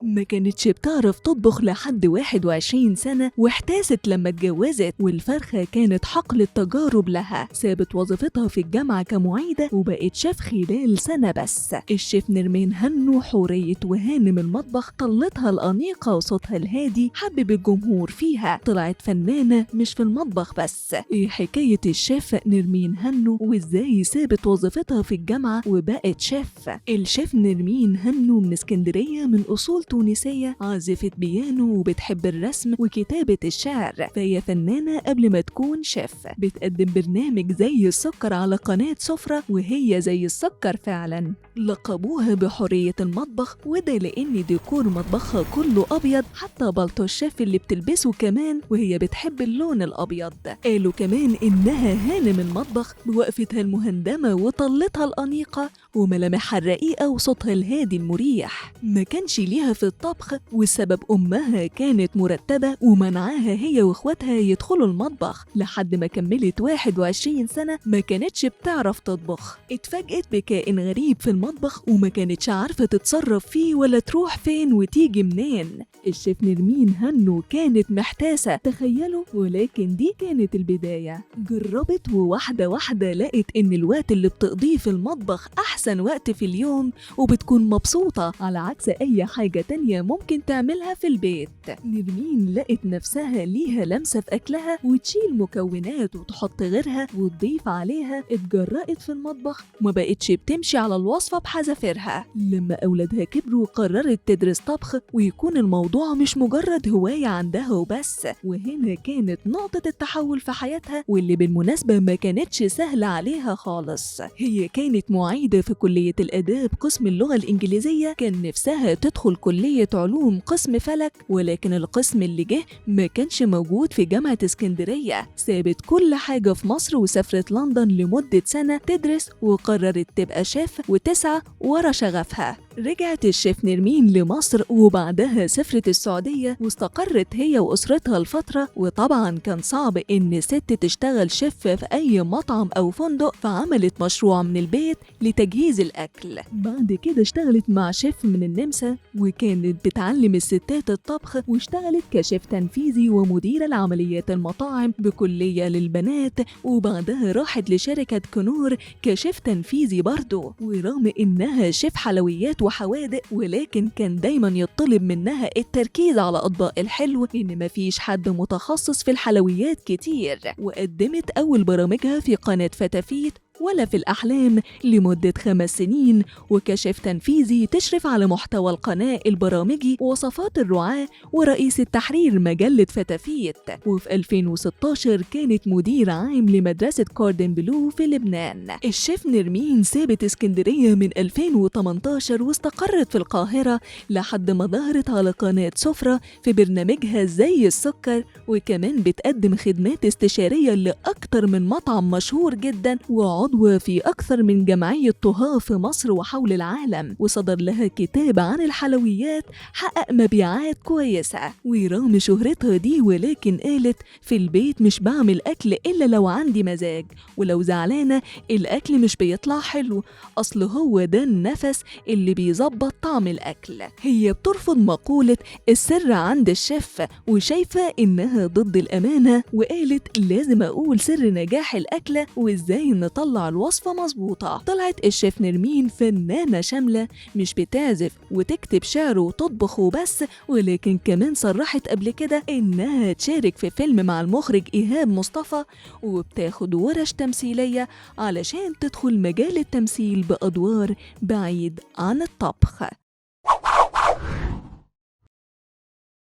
ما كانتش بتعرف تطبخ لحد 21 سنة واحتاست لما اتجوزت، والفرخة كانت حقل التجارب لها. سابت وظيفتها في الجامعة كمعيدة وبقت شيف خلال سنة بس. الشيف نرمين هنو حورية وهانم المطبخ، طلتها الأنيقة وصوتها الهادي حبب الجمهور فيها. طلعت فنانة مش في المطبخ بس. ايه حكاية الشيف نرمين هنو وازاي سابت وظيفتها في الجامعة وبقت شيف؟ الشيف نرمين هنو من اسكندرية، من أصول تونسية، عازفة بيانو وبتحب الرسم وكتابة الشعر، فهي فنانة قبل ما تكون شيف. بتقدم برنامج زي السكر على قناة سفرة، وهي زي السكر فعلا. لقبوها بحورية المطبخ، وده لأن ديكور مطبخها كله أبيض، حتى بلطو الشيف اللي بتلبسه كمان وهي بتحب اللون الأبيض. قالوا كمان إنها هانم المطبخ بوقفتها المهندمة وطلتها الأنيقة وملامحها الرقيقة وصوتها الهادي المريح. ما كانش ليها في الطبخ، والسبب أمها كانت مرتبة ومنعاها هي واخواتها يدخلوا المطبخ. لحد ما كملت 21 سنة ما كانتش بتعرف تطبخ. اتفاجئت بكائن غريب في المطبخ وما كانتش عارفة تتصرف فيه ولا تروح فين وتيجي منين. الشيف نرمين هنو كانت محتاسة، تخيلوا، ولكن دي كانت البداية. جربت وواحدة واحدة لقت إن الوقت اللي بتقضيه في المطبخ أحسن وقت في اليوم، وبتكون مبسوطة على عكس أي حاجة تانية ممكن تعملها في البيت. نرمين لقت نفسها ليها لمسة في أكلها، وتشيل مكونات وتحط غيرها وتضيف عليها. اتجرأت في المطبخ وما بقتش بتمشي على الوصفة بحذافيرها. لما أولادها كبروا قررت تدرس طبخ، ويكون الموضوع مش مجرد هواية عندها وبس. وهنا كانت نقطة التحول في حياتها، واللي بالمناسبة ما كانتش سهلة عليها خالص. هي كانت معيدة في كلية الآداب قسم اللغة الإنجليزية، كان نفسها تدخل كلية علوم قسم فلك، ولكن القسم اللي جه ما كانش موجود في جامعة اسكندرية. سابت كل حاجة في مصر وسافرت لندن لمدة سنة تدرس، وقررت تبقى شيف وتسعى ورا شغفها. رجعت الشيف نرمين لمصر وبعدها سافرت السعودية واستقرت هي وأسرتها لفترة. وطبعا كان صعب إن ست تشتغل شيف في أي مطعم أو فندق، فعملت مشروع من البيت لتجهيز الأكل. بعد كده اشتغلت مع شيف من النمسا، وكانت بتعلم الستات الطبخ، واشتغلت كشيف تنفيذي ومديرة لعمليات المطاعم بكلية للبنات. وبعدها راحت لشركة كنور كشيف تنفيذي برضه. ورغم إنها شيف حلويات وحوادق، ولكن كان دايما يطلب منها التركيز على أطباق الحلو، إن مفيش حد متخصص في الحلويات كتير. وقدمت أول برامجها في قناة فتافيت ولا في الأحلام لمدة 5 سنين، وكشيف تنفيذي تشرف على محتوى القناة البرامجي ووصفات الرعاة ورئيس التحرير مجلة فتافيت. وفي 2016 كانت مدير عام لمدرسة كوردن بلو في لبنان. الشيف نرمين سابت اسكندرية من 2018 واستقرت في القاهرة لحد ما ظهرت على قناة سفرة في برنامجها زي السكر، وكمان بتقدم خدمات استشارية لأكتر من مطعم مشهور جدا، وعضوة في أكثر من جمعية طهاة في مصر وحول العالم. وصدر لها كتاب عن الحلويات حقق مبيعات كويسة. ورغم شهرتها دي، ولكن قالت في البيت مش بعمل أكل إلا لو عندي مزاج، ولو زعلانة الأكل مش بيطلع حلو، أصل هو ده النفس اللي بيظبط طعم الأكل. هي بترفض مقولة السر عند الشيف، وشايفة إنها ضد الأمانة، وقالت لازم أقول سر نجاح الأكلة وإزاي نطلع الوصفة مظبوطة. طلعت الشيف نرمين فنانة شاملة، مش بتعزف وتكتب شعر وتطبخ وبس، ولكن كمان صرحت قبل كده إنها تشارك في فيلم مع المخرج إيهاب مصطفى، وبتاخد ورش تمثيلية علشان تدخل مجال التمثيل بأدوار بعيد عن الطبخ.